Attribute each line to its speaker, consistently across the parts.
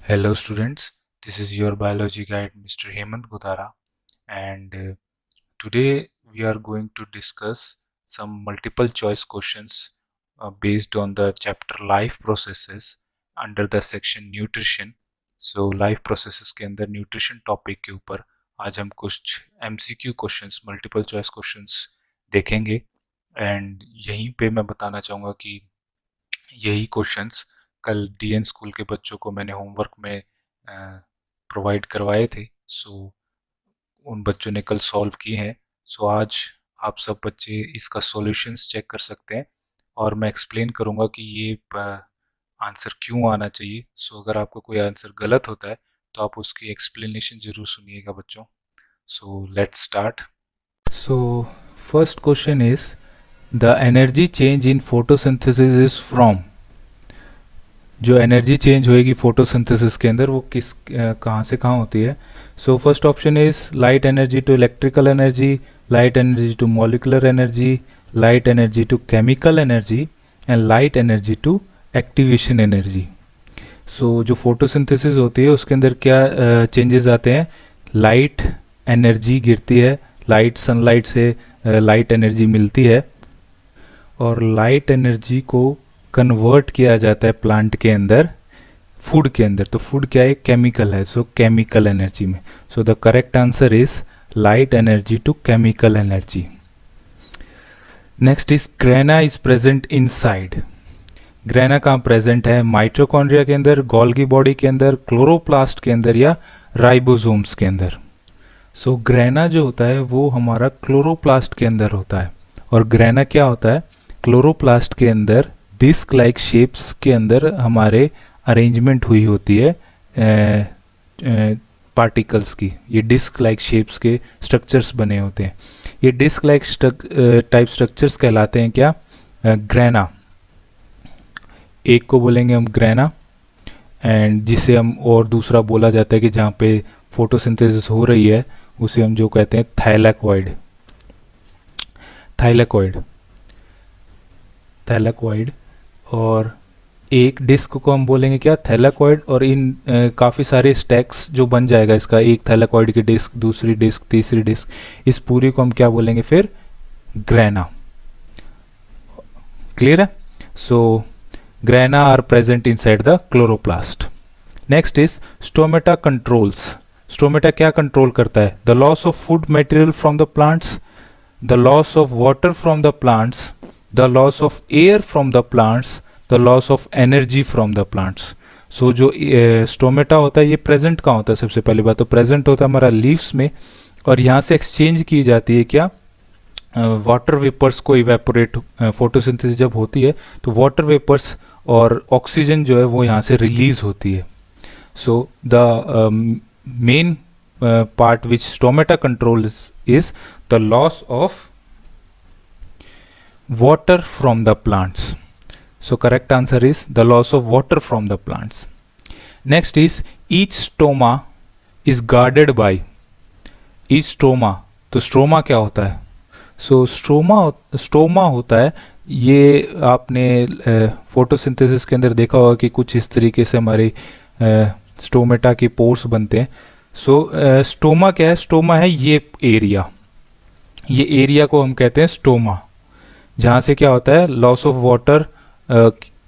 Speaker 1: Hello students, this is your biology guide Mr. Hemant Gudara, and today we are going to discuss some multiple choice questions based on the chapter life processes under the section nutrition. So life processes के अंदर nutrition topic के ऊपर आज हम कुछ MCQ questions multiple choice questions देखेंगे and यहीं पे मैं बताना चाहूँगा कि यही क्वेश्चंस कल डीएन स्कूल के बच्चों को मैंने होमवर्क में प्रोवाइड करवाए थे। सो उन बच्चों ने कल सॉल्व किए हैं। सो आज आप सब बच्चे इसका सॉल्यूशंस चेक कर सकते हैं और मैं एक्सप्लेन करूँगा कि ये आंसर क्यों आना चाहिए। सो अगर आपका कोई आंसर गलत होता है तो आप उसकी एक्सप्लेनेशन ज़रूर सुनिएगा बच्चों। So let's start. So first question is the energy change in photosynthesis is from. जो एनर्जी चेंज होएगी फोटोसिंथेसिस के अंदर वो किस कहाँ से कहाँ होती है। So first option is light energy to electrical energy, light energy to molecular energy, light energy to chemical energy and light energy to activation energy. So जो फोटोसिंथेसिस होती है उसके अंदर क्या चेंजेस आते हैं, लाइट एनर्जी गिरती है, लाइट सनलाइट से लाइट एनर्जी मिलती है और लाइट एनर्जी को कन्वर्ट किया जाता है प्लांट के अंदर फूड के अंदर। तो फूड क्या है, केमिकल है, सो केमिकल एनर्जी में। So the correct answer is light energy to chemical energy. Next is grana is present inside. Grana कहाँ प्रेजेंट है, माइटोकॉन्ड्रिया के अंदर, गोल्गी बॉडी के अंदर, क्लोरोप्लास्ट के अंदर या राइबोसोम्स के अंदर। सो ग्रेना जो होता है वो हमारा क्लोरोप्लास्ट के अंदर होता है और ग्रेना क्या होता है, क्लोरोप्लास्ट के अंदर डिस्क लाइक शेप्स के अंदर हमारे अरेंजमेंट हुई होती है पार्टिकल्स की। ये डिस्क लाइक शेप्स के स्ट्रक्चर्स बने होते हैं। ये डिस्क लाइक टाइप स्ट्रक्चर्स कहलाते हैं क्या, ग्रेना। एक को बोलेंगे हम ग्रेना एंड जिसे हम और दूसरा बोला जाता है कि जहाँ पे फोटोसिंथेसिस हो रही है उसे हम जो कहते हैं थैलेकॉइड। थैलेकॉइड थैलेकॉइड और एक डिस्क को हम बोलेंगे क्या, थैलेकॉइड। और इन काफ़ी सारे स्टैक्स जो बन जाएगा इसका, एक थैलेकॉइड की डिस्क, दूसरी डिस्क, तीसरी डिस्क, इस पूरी को हम क्या बोलेंगे फिर, ग्रेना। क्लियर है। So grana are present inside the chloroplast. Next is stomata controls. Stomata क्या कंट्रोल करता है, the loss of food material from the plants, the loss of water from the plants, the loss of air from the plants, the loss of energy from the plants. So जो stomata होता है ये present कहाँ होता है, सबसे पहली बात तो प्रेजेंट होता है हमारा लीव्स में और यहाँ से एक्सचेंज की जाती है क्या, वाटर वेपर्स को इवेपोरेट, फोटोसिंथेसिस जब होती है तो वाटर वेपर्स और ऑक्सीजन जो है वो यहाँ से रिलीज होती है। So the main part which stomata control is the loss of water from the plants. So correct answer is the loss of water from the plants. Next is each stoma is guarded by. each stoma, तो stroma क्या होता है, सो stoma होता है, ये आपने photosynthesis के अंदर देखा होगा कि कुछ इस तरीके से हमारे स्टोमेटा के पोर्स बनते हैं। सो स्टोमा क्या है, स्टोमा है ये एरिया, ये एरिया को हम कहते हैं स्टोमा, जहाँ से क्या होता है लॉस ऑफ वाटर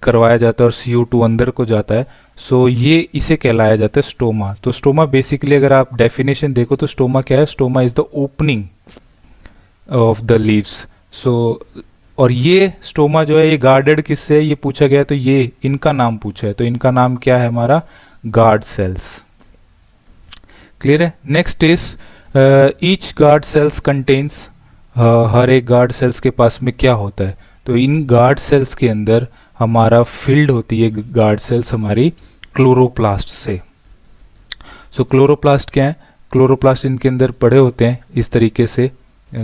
Speaker 1: करवाया जाता है और CO2 अंदर को जाता है। सो ये इसे कहलाया जाता है स्टोमा। तो स्टोमा बेसिकली अगर आप डेफिनेशन देखो तो स्टोमा क्या है, stoma is the opening of the leaves. So और ये स्टोमा जो है ये गार्डेड किससे है ये पूछा गया, तो ये इनका नाम पूछा है, तो इनका नाम क्या है हमारा, गार्ड सेल्स। क्लियर है। Next is each guard cells contains, हर एक गार्ड सेल्स के पास में क्या होता है, तो इन गार्ड सेल्स के अंदर हमारा फील्ड होती है गार्ड सेल्स हमारी क्लोरोप्लास्ट से। सो क्लोरोप्लास्ट क्या है, क्लोरोप्लास्ट इनके अंदर पड़े होते हैं इस तरीके से,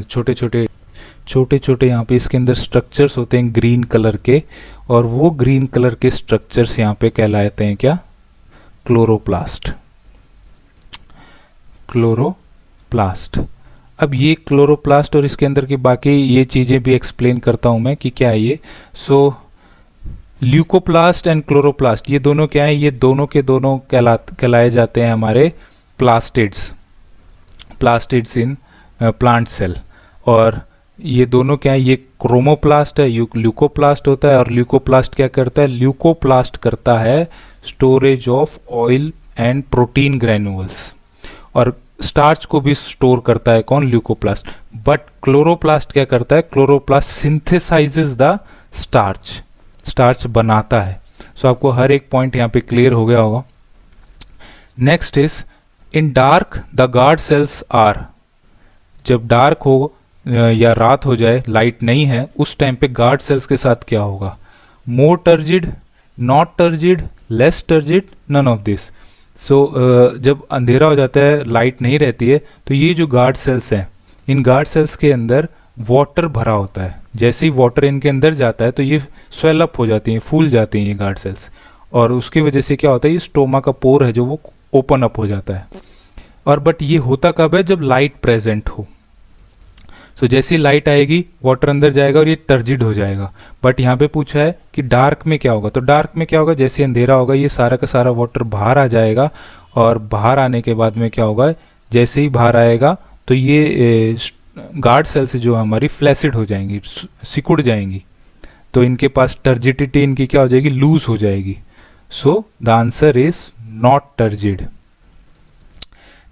Speaker 1: छोटे छोटे यहाँ पे इसके अंदर स्ट्रक्चर्स होते हैं ग्रीन कलर के, और वो ग्रीन कलर के स्ट्रक्चर्स यहाँ पे कहलाते हैं क्या, क्लोरोप्लास्ट। क्लोरोप्लास्ट। अब ये क्लोरोप्लास्ट और इसके अंदर की बाकी ये चीज़ें भी एक्सप्लेन करता हूँ मैं कि क्या है ये। सो ल्यूकोप्लास्ट एंड क्लोरोप्लास्ट ये दोनों क्या है, ये दोनों के दोनों कहलाए जाते हैं हमारे plastids, plastids in plant cell. और ये दोनों क्या है, ये क्रोमोप्लास्ट है, ल्यूकोप्लास्ट होता है। और ल्यूकोप्लास्ट क्या करता है, ल्यूकोप्लास्ट करता है storage of oil and protein granules, और स्टार्च को भी स्टोर करता है कौन, ल्यूकोप्लास्ट। बट क्लोरोप्लास्ट क्या करता है, chloroplast synthesises the starch, starch बनाता है। सो आपको हर एक पॉइंट यहाँ पे क्लियर हो गया होगा। Next is in dark the guard cells are, जब डार्क हो या रात हो जाए, लाइट नहीं है, उस टाइम पे गार्ड सेल्स के साथ क्या होगा, more turgid, not turgid, less turgid, none of this. So जब अंधेरा हो जाता है, लाइट नहीं रहती है, तो ये जो गार्ड सेल्स हैं, इन गार्ड सेल्स के अंदर वाटर भरा होता है। जैसे ही वाटर इनके अंदर जाता है तो ये स्वेल अप हो जाती हैं, फूल जाती हैं ये गार्ड सेल्स, और उसकी वजह से क्या होता है, ये स्टोमा का पोर है जो वो ओपन अप हो जाता है। और बट ये होता कब है, जब लाइट प्रेजेंट हो। सो जैसे ही लाइट आएगी, वाटर अंदर जाएगा और ये टर्जिड हो जाएगा। बट यहाँ पे पूछा है कि डार्क में क्या होगा, तो डार्क में क्या होगा, जैसे अंधेरा होगा, ये सारा का सारा वाटर बाहर आ जाएगा, और बाहर आने के बाद में क्या होगा, जैसे ही बाहर आएगा तो ये गार्ड सेल से जो हमारी फ्लैसिड हो जाएंगी, सिकुड़ जाएंगी, तो इनके पास टर्जिडिटी इनकी क्या हो जाएगी, लूज हो जाएगी। So the answer is not turgid.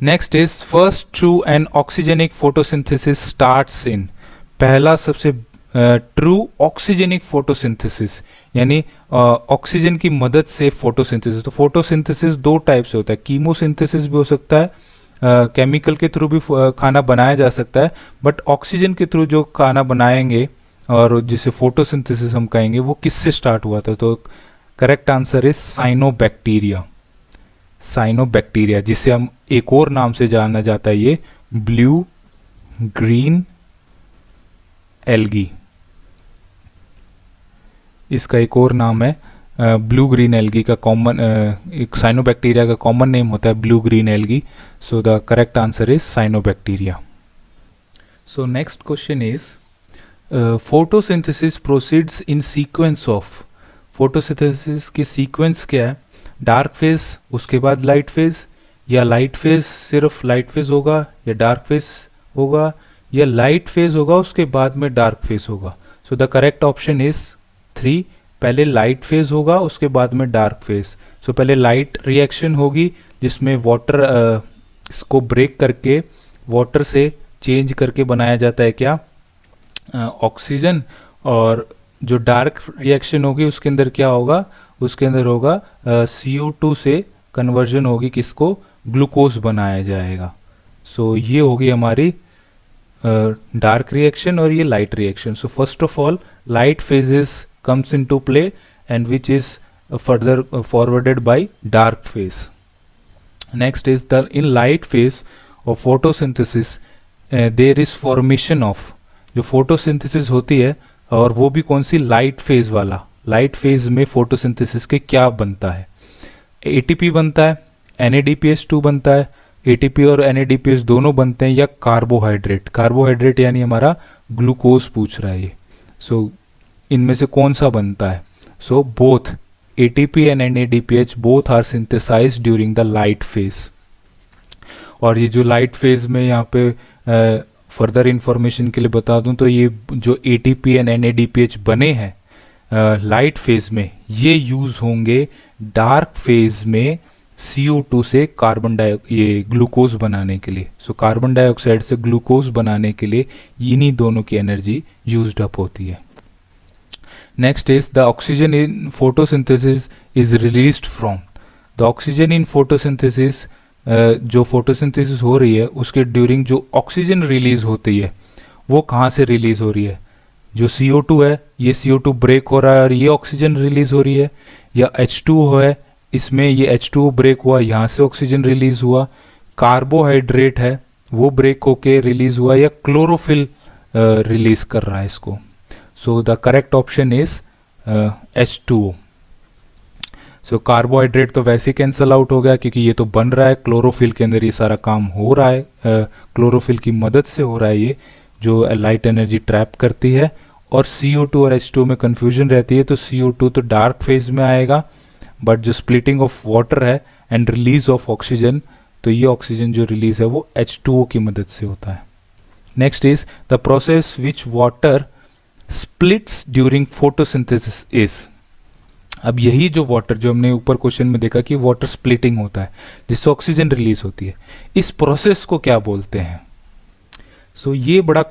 Speaker 1: Next is first true and oxygenic photosynthesis starts in, पहला सबसे ट्रू ऑक्सीजेनिक फोटोसिंथेसिस, यानी ऑक्सीजन की मदद से फोटोसिंथेसिस। तो फोटोसिंथेसिस दो टाइप से होता है, कीमोसिंथेसिस भी हो सकता है, केमिकल के थ्रू भी खाना बनाया जा सकता है, बट ऑक्सीजन के थ्रू जो खाना बनाएंगे और जिसे फोटोसिंथेसिस हम कहेंगे, वो किससे स्टार्ट हुआ था, तो correct answer is cyanobacteria, cyanobacteria, जिसे हम एक और नाम से जाना जाता है, ये ब्लू ग्रीन एल्गी, इसका एक और नाम है ब्लू ग्रीन एल्गी का कॉमन, एक साइनोबैक्टीरिया का कॉमन नेम होता है blue green algae. So the correct answer is cyanobacteria. So next question is photosynthesis proceeds in sequence of, photosynthesis की सीक्वेंस क्या है, डार्क फेज उसके बाद लाइट फेज, या लाइट फेज सिर्फ लाइट फेज होगा, या डार्क फेज होगा, या लाइट फेज होगा उसके बाद में डार्क फेज होगा। सो द करेक्ट ऑप्शन इज 3, पहले लाइट फेज होगा उसके बाद में डार्क फेज। सो पहले लाइट रिएक्शन होगी जिसमें वाटर इसको ब्रेक करके वाटर से चेंज करके बनाया जाता है क्या, ऑक्सीजन। और जो डार्क रिएक्शन होगी उसके अंदर क्या होगा, उसके अंदर होगा CO2 से कन्वर्जन होगी, किसको, ग्लूकोज बनाया जाएगा। सो ये होगी हमारी डार्क रिएक्शन और ये light reaction. So first of all light phases comes into play and which is further forwarded by dark phase. Next is the in light phase of photosynthesis there is formation of, जो photosynthesis होती है, और वो भी कौन सी, light phase वाला। Light phase में photosynthesis के क्या बनता है, ATP बनता है, NADPH2 बनता है, ATP और NADPH दोनों बनते हैं, या कार्बोहाइड्रेट, कार्बोहाइड्रेट यानी हमारा ग्लूकोज पूछ रहा है ये। सो इनमें से कौन सा बनता है, so both ATP and NADPH both are synthesised during the light phase. और ये जो लाइट फेज में यहाँ पे फर्दर इंफॉर्मेशन के लिए बता दूं तो ये जो ATP एंड NADPH बने हैं लाइट फेज में, ये यूज होंगे डार्क फेज में CO2 से कार्बन ये ग्लूकोज बनाने के लिए। सो कार्बन डाइऑक्साइड से ग्लूकोज बनाने के लिए इन्हीं दोनों की एनर्जी यूज्ड अप होती है। Next is the oxygen in photosynthesis is released from, the oxygen in photosynthesis जो फोटोसिंथेसिस हो रही है उसके ड्यूरिंग जो ऑक्सीजन रिलीज होती है वो कहाँ से रिलीज हो रही है, जो CO2 है ये CO2 ब्रेक हो रहा है और ये ऑक्सीजन रिलीज हो रही है, या H2O है इसमें ये H2O ब्रेक हुआ यहाँ से ऑक्सीजन रिलीज हुआ, कार्बोहाइड्रेट है वो ब्रेक होके रिलीज हुआ, या क्लोरोफिल रिलीज कर रहा है इसको। सो the correct option is H2O। So carbohydrate तो वैसे ही कैंसल आउट हो गया क्योंकि ये तो बन रहा है, क्लोरोफिल के अंदर ये सारा काम हो रहा है, क्लोरोफिल की मदद से हो रहा है ये, जो लाइट एनर्जी ट्रैप करती है, और CO2 और H2 में कन्फ्यूजन रहती है, तो CO2 तो डार्क फेज में आएगा, बट जो स्प्लिटिंग ऑफ वाटर है एंड रिलीज ऑफ ऑक्सीजन, तो ये ऑक्सीजन जो रिलीज है वो H2O की मदद से होता है। Next is the process which water splits during photosynthesis is. अब यही जो वाटर, जो हमने ऊपर क्वेश्चन में देखा कि वाटर स्प्लिटिंग होता है जिससे ऑक्सीजन रिलीज होती है, इस प्रोसेस को क्या बोलते हैं? सो ये बड़ा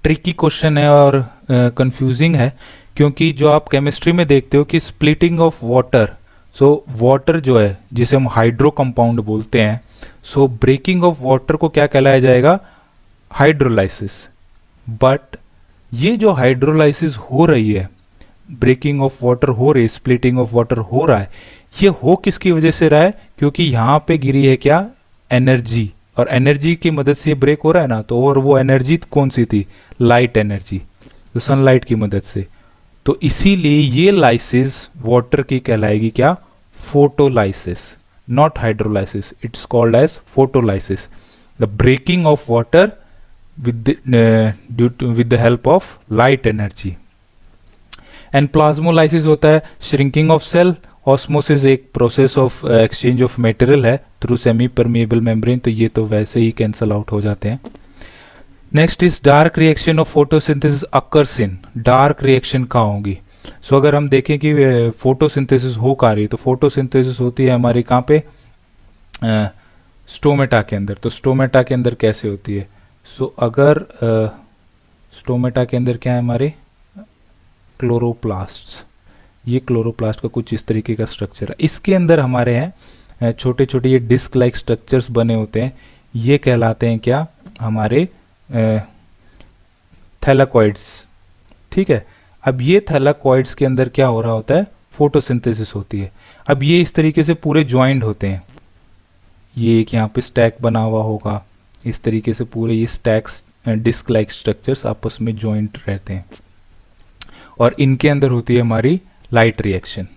Speaker 1: ट्रिकी क्वेश्चन है और कंफ्यूजिंग है, क्योंकि जो आप केमिस्ट्री में देखते हो कि splitting of water, so water जो है जिसे हम हाइड्रो कंपाउंड बोलते हैं, सो ब्रेकिंग ऑफ वाटर को क्या कहलाया जाएगा? हाइड्रोलाइसिस। बट ये जो हाइड्रोलाइसिस हो रही है, ब्रेकिंग ऑफ वाटर हो रही है, स्प्लिटिंग ऑफ वाटर हो रहा है, ये हो किसकी वजह से रहा है? क्योंकि यहाँ पे गिरी है क्या? एनर्जी, और एनर्जी की मदद से ब्रेक हो रहा है ना, तो और वो एनर्जी कौन सी थी? लाइट एनर्जी, तो सनलाइट की मदद से। तो इसीलिए ये लाइसिस वाटर की कहलाएगी क्या? Photolysis, not hydrolysis. It's called as photolysis, the breaking of water with the help of light energy। And plasmolysis होता है श्रिंकिंग ऑफ सेल। ऑस्मोसिस एक process of exchange of material है थ्रू सेमी परमिएबल मेम्ब्रेन, तो ये तो वैसे ही cancel out हो जाते हैं। Next is dark reaction of photosynthesis occurs in. Dark reaction कहाँ होगी? सो अगर हम देखें कि फोटोसिंथेसिस हो कहाँ रही है, तो फोटोसिंथेसिस होती है हमारी कहाँ पे? स्टोमेटा के अंदर। तो स्टोमेटा के अंदर कैसे होती है? सो अगर स्टोमेटा के अंदर क्या है हमारे? क्लोरोप्लास्ट। ये क्लोरोप्लास्ट का कुछ इस तरीके का स्ट्रक्चर है। इसके अंदर हमारे हैं छोटे छोटे ये डिस्क लाइक स्ट्रक्चर्स बने होते हैं, ये कहलाते हैं क्या? हमारे थैलाकॉइड्स। ठीक है, अब ये थैलाकॉइड्स के अंदर क्या हो रहा होता है? फोटोसिंथेसिस होती है। अब ये इस तरीके से पूरे ज्वाइंट होते हैं, ये एक यहाँ पे स्टैक बना हुआ होगा, इस तरीके से पूरे ये स्टैक्स डिस्क लाइक स्ट्रक्चर्स आपस में ज्वाइंट रहते हैं, और इनके अंदर होती है हमारी लाइट रिएक्शन,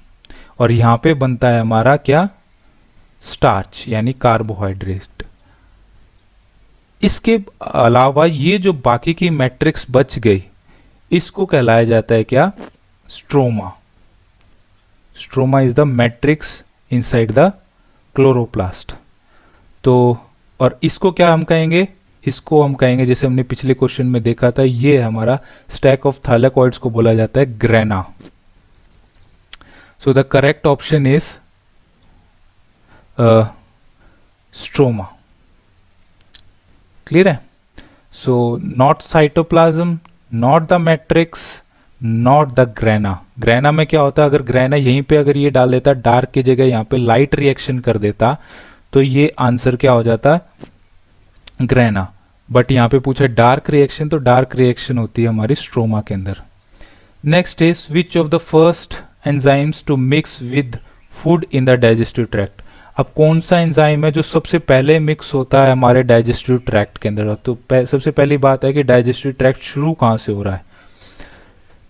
Speaker 1: और यहाँ पे बनता है हमारा क्या? स्टार्च यानी कार्बोहाइड्रेट। इसके अलावा ये जो बाकी की मैट्रिक्स बच गई, इसको कहलाया जाता है क्या? Stroma. Stroma is the matrix inside the chloroplast. तो और इसको क्या हम कहेंगे? इसको हम कहेंगे, जैसे हमने पिछले क्वेश्चन में देखा था, ये हमारा स्टैक ऑफ थैलाकॉइड्स को बोला जाता है grana. So the correct option is stroma. Clear है? So not cytoplasm, not the matrix, not the grana. Grana में क्या होता है? अगर ग्रेना यहीं पे अगर ये डाल देता, डार्क की जगह यहाँ पे लाइट रिएक्शन कर देता, तो ये आंसर क्या हो जाता? ग्रेना। बट यहाँ पे पूछा डार्क रिएक्शन, तो डार्क रिएक्शन होती है हमारी स्ट्रोमा के अंदर। Next is which of the first enzymes to mix with food in the digestive tract. अब कौन सा एंजाइम है जो सबसे पहले मिक्स होता है हमारे डाइजेस्टिव ट्रैक्ट के अंदर? तो सबसे पहली बात है कि डाइजेस्टिव ट्रैक्ट शुरू कहाँ से हो रहा है?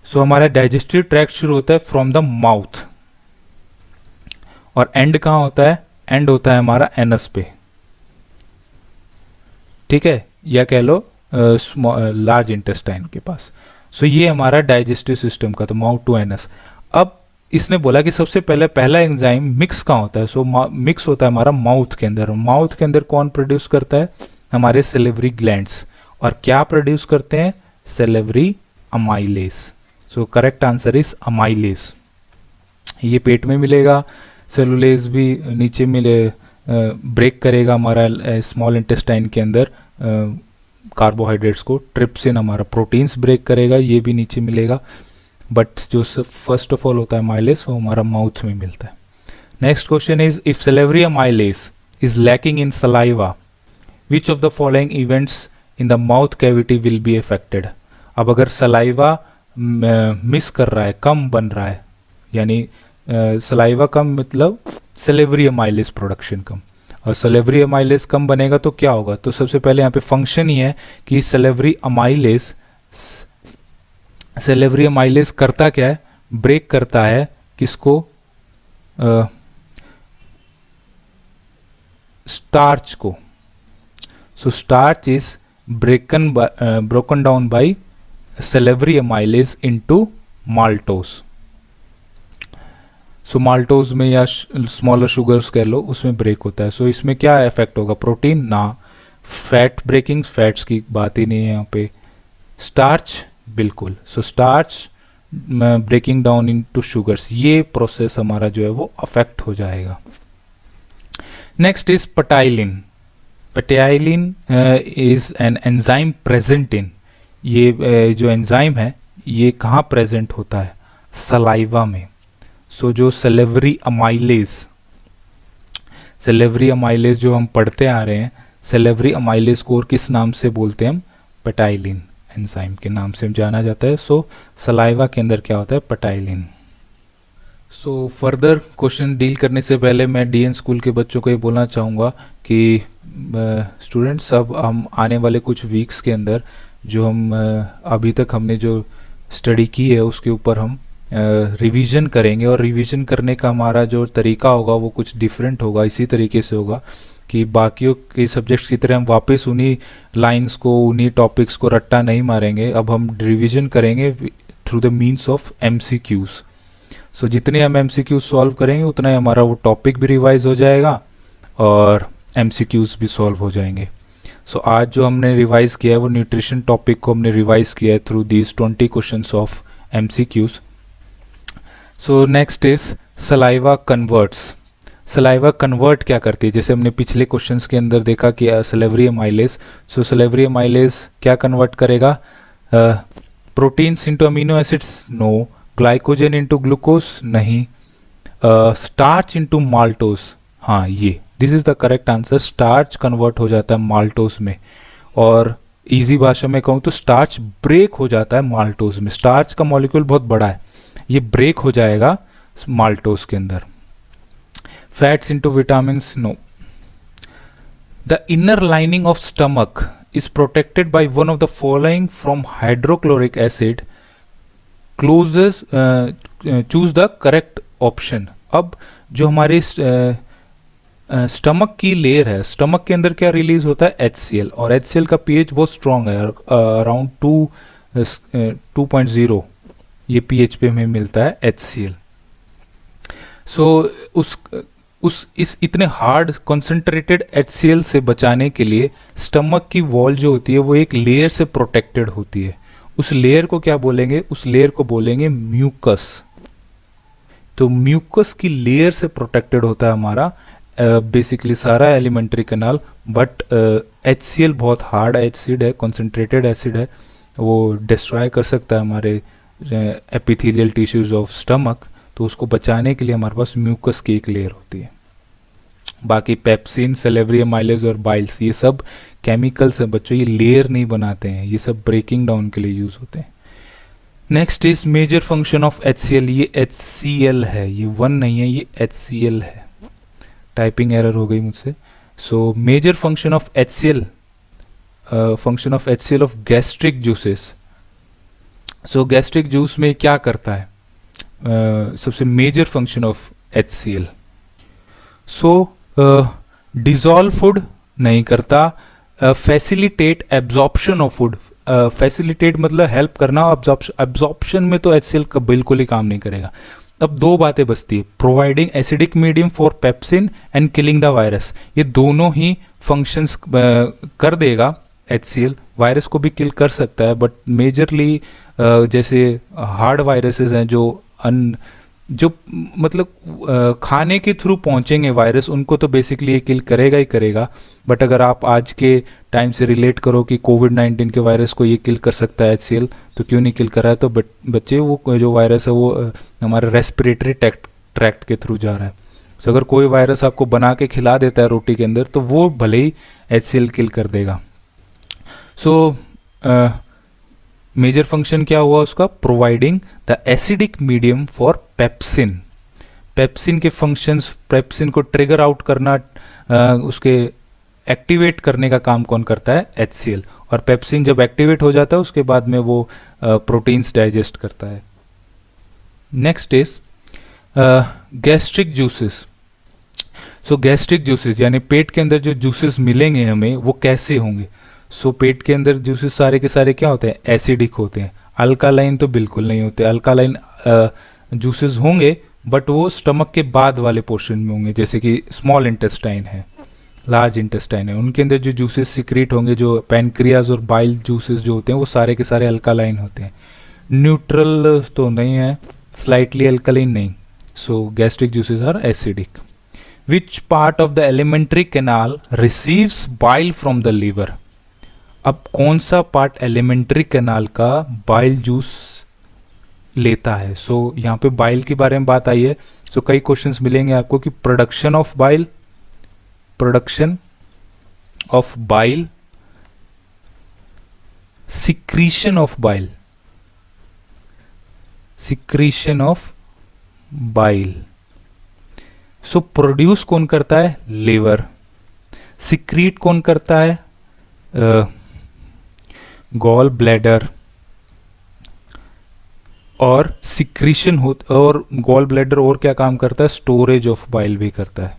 Speaker 1: सो हमारा डाइजेस्टिव ट्रैक्ट शुरू होता है फ्रॉम द माउथ, और एंड कहाँ होता है? एंड होता है हमारा एनस पे। ठीक है, या कह लो लार्ज इंटेस्टाइन के पास। सो ये हमारा डाइजेस्टिव सिस्टम का, तो माउथ टू एनस। अब इसने बोला कि सबसे पहले पहला एंजाइम मिक्स कहाँ होता है? सो मिक्स होता है हमारा माउथ के अंदर। माउथ के अंदर कौन प्रोड्यूस करता है? हमारे सेलेवरी ग्लैंड्स। और क्या प्रोड्यूस करते हैं? Salivary amylase. So correct answer is amylase. ये पेट में मिलेगा, सेलुलेज भी नीचे मिले, ब्रेक करेगा हमारा स्मॉल इंटेस्टाइन के अंदर कार्बोहाइड्रेट्स को। ट्रिप्सिन हमारा प्रोटीन्स ब्रेक करेगा, ये भी नीचे मिलेगा, बट जो फर्स्ट ऑफ ऑल होता है अमाइलेज, वो हमारा माउथ में मिलता है। Next question is if salivary amylase is lacking in saliva, which of the following events in the mouth cavity will be affected. अब अगर सलाइवा मिस कर रहा है, कम बन रहा है, यानी सलाइवा कम मतलब सेलेवरी अमाइलेज प्रोडक्शन कम, और सेलेवरी अमाइलेज कम बनेगा तो क्या होगा? तो सबसे पहले यहाँ पे फंक्शन ही है कि सेलेवरी अमाइलेज करता क्या है? ब्रेक करता है किसको? स्टार्च को। So starch is broken down by salivary amylase into maltose. So maltose में या स्मॉलर शुगर्स कह लो, उसमें ब्रेक होता है। सो इसमें क्या इफेक्ट होगा? प्रोटीन ना, फैट ब्रेकिंग, फैट्स की बात ही नहीं है यहाँ पे। स्टार्च बिल्कुल। So starch breaking down into sugars, ये प्रोसेस हमारा जो है वो अफेक्ट हो जाएगा। Next is ptyalin. Ptyalin is an enzyme present in, ये जो एंजाइम है ये कहाँ प्रेजेंट होता है? सलाइवा में। सो जो सेलेवरी अमाइलेज, सेलेवरी अमाइलेज जो हम पढ़ते आ रहे हैं, सेलेवरी अमाइलेज को और किस नाम से बोलते हैं हम? पटाइलिन एंजाइम के नाम से जाना जाता है। सो सलाइवा के अंदर क्या होता है? पटाइलिन। सो फर्दर क्वेश्चन डील करने से पहले मैं डीएन स्कूल के बच्चों को ये बोलना चाहूँगा कि स्टूडेंट्स, अब हम आने वाले कुछ वीक्स के अंदर जो हम अभी तक हमने जो स्टडी की है उसके ऊपर हम रिवीजन करेंगे, और रिवीजन करने का हमारा जो तरीका होगा वो कुछ डिफरेंट होगा। इसी तरीके से होगा कि बाकियों के सब्जेक्ट्स की तरह हम वापस उन्हीं लाइंस को, उन्हीं टॉपिक्स को रट्टा नहीं मारेंगे। अब हम रिवीजन करेंगे through the means of MCQs. So जितने हम एमसीक्यूज सॉल्व करेंगे उतना ही हमारा वो टॉपिक भी रिवाइज हो जाएगा और एमसीक्यूज भी सॉल्व हो जाएंगे। सो आज जो हमने रिवाइज किया है वो न्यूट्रिशन टॉपिक को हमने रिवाइज किया है through these 20 questions of MCQs. So next is saliva converts. Saliva convert क्या करती है? जैसे हमने पिछले क्वेश्चंस के अंदर देखा कि salivary amylase, so salivary amylase क्या कन्वर्ट करेगा? Proteins into amino acids? No. Glycogen into glucose? नहीं। Starch into maltose? हाँ, ये this is the correct answer. Starch convert हो जाता है माल्टोज में, और इजी भाषा में कहूँ तो स्टार्च ब्रेक हो जाता है माल्टोज में। स्टार्च का मॉलिक्यूल बहुत बड़ा है, ये ब्रेक हो जाएगा माल्टोज के अंदर। Fats into vitamins? No. The inner lining of stomach is protected by one of the following from hydrochloric acid, closes choose the correct option। अब जो हमारी स्टमक की लेयर है, स्टमक के अंदर क्या रिलीज होता है? HCl, और HCl का pH बहुत स्ट्रॉन्ग है, अराउंड 2.0 ये pH पे हमें मिलता है HCl। सो इस इतने हार्ड कॉन्सेंट्रेटेड HCl से बचाने के लिए स्टमक की वॉल जो होती है वो एक लेयर से प्रोटेक्टेड होती है। उस लेयर को क्या बोलेंगे? उस लेयर को बोलेंगे म्यूकस। तो म्यूकस की लेयर से प्रोटेक्टेड होता है हमारा बेसिकली सारा एलिमेंट्री कैनाल। बट HCl बहुत हार्ड एसिड है, कॉन्सेंट्रेटेड एसिड है, वो डिस्ट्रॉय कर सकता है हमारे एपिथेलियल टिश्यूज ऑफ स्टमक। तो उसको बचाने के लिए हमारे पास म्यूकस की एक लेयर होती है। बाकी पेप्सिन, सेलेवरी अमाइलेज और बाइल्स ये सब केमिकल्स हैं बच्चों, ये लेयर नहीं बनाते हैं, ये सब ब्रेकिंग डाउन के लिए यूज होते हैं। Next is major function of HCl। ये HCl है, ये 1 नहीं है, ये HCl है। टाइपिंग एरर हो गई मुझसे। So major function of HCl, function of HCl of gastric juices. So gastric juice में क्या करता है? सबसे major function of HCl। So dissolve food नहीं करता, facilitate absorption of food. Facilitate मतलब हेल्प करना, एब्जॉर्प्शन में तो HCl का बिल्कुल ही काम नहीं करेगा। अब दो बातें बचती है, providing acidic medium for pepsin and killing the virus. ये दोनों ही फंक्शंस कर देगा HCl। वायरस को भी किल कर सकता है, बट मेजरली जैसे हार्ड वायरसेस हैं जो मतलब खाने के थ्रू पहुंचेंगे वायरस, उनको तो बेसिकली ये किल करेगा ही करेगा। बट अगर आप आज के टाइम से रिलेट करो कि कोविड-19 के वायरस को ये किल कर सकता है HCl, तो क्यों नहीं किल कर रहा है? तो बच्चे वो जो वायरस है वो हमारे रेस्पिरेटरी ट्रैक्ट के थ्रू जा रहा है। सो अगर कोई वायरस आपको बना के खिला देता है रोटी के अंदर, तो वो भले ही HCl किल कर देगा। सो मेजर फंक्शन क्या हुआ उसका? Providing the acidic medium for pepsin. Pepsin के फंक्शंस, पेप्सिन को ट्रिगर आउट करना, उसके एक्टिवेट करने का काम कौन करता है? HCl। और पेप्सिन जब एक्टिवेट हो जाता है उसके बाद में वो प्रोटीन्स डाइजेस्ट करता है। Next is gastric juices. So gastric juices यानी पेट के अंदर जो जूसेस मिलेंगे हमें वो कैसे होंगे? सो पेट के अंदर जूसेस सारे के सारे क्या होते हैं? एसिडिक होते हैं। अल्कालाइन तो बिल्कुल नहीं होते। अल्कालाइन जूसेस होंगे बट वो स्टमक के बाद वाले पोर्शन में होंगे, जैसे कि स्मॉल इंटेस्टाइन है, लार्ज इंटेस्टाइन है, उनके अंदर जो जूसेस सिक्रीट होंगे, जो पैनक्रियाज और बाइल जूसेस जो होते हैं, वो सारे के सारे अल्कालाइन होते हैं। न्यूट्रल तो नहीं है, स्लाइटली अल्कलाइन नहीं। So gastric juices are acidic. Which part of the alimentary canal receives bile from the liver? अब कौन सा पार्ट एलिमेंट्री कैनाल का बाइल जूस लेता है? सो यहाँ पे बाइल के बारे में बात आई है। सो कई क्वेश्चंस मिलेंगे आपको कि production of bile, production of bile, secretion of bile, secretion of bile. So produce कौन करता है? लिवर। सिक्रीट कौन करता है? Gall bladder. और सिक्रीशन हो, और गॉल ब्लैडर और क्या काम करता है? स्टोरेज ऑफ बाइल भी करता है।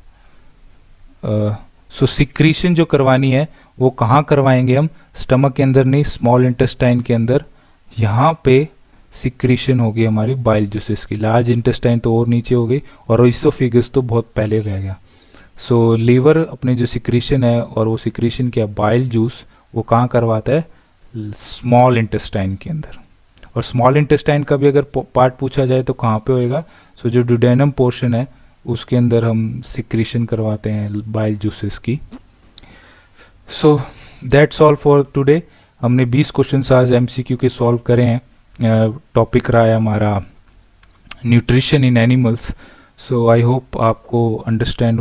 Speaker 1: सो सिक्रीशन जो करवानी है वो कहाँ करवाएंगे हम? स्टमक के अंदर नहीं, स्मॉल इंटेस्टाइन के अंदर। यहाँ पे सिक्रीशन होगी हमारी बाइल जूसेस की। लार्ज इंटेस्टाइन तो और नीचे हो गई, और इसोफेगस तो बहुत पहले रह गया। सो लीवर अपने जो सिक्रीशन है, और वो सिक्रीशन क्या, बाइल जूस, वो कहाँ करवाता है? स्मॉल इंटेस्टाइन के अंदर। और स्मॉल इंटेस्टाइन का भी अगर पार्ट पूछा जाए तो कहाँ पे होएगा? सो जो ड्यूडेनम पोर्शन है उसके अंदर हम सिक्रीशन करवाते हैं बाइल जूसेस की। So that's all for today. हमने 20 क्वेश्चन आज एमसीक्यू के सॉल्व करे हैं। टॉपिक रहा है हमारा nutrition in animals. So I hope आपको अंडरस्टैंड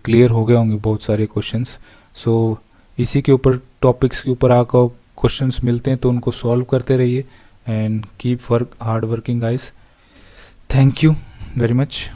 Speaker 1: क्लियर हो गए होंगे बहुत सारे क्वेश्चंस। सो इसी के ऊपर, टॉपिक्स के ऊपर आकर क्वेश्चंस मिलते हैं तो उनको सॉल्व करते रहिए, and keep work hard working guys. Thank you very much.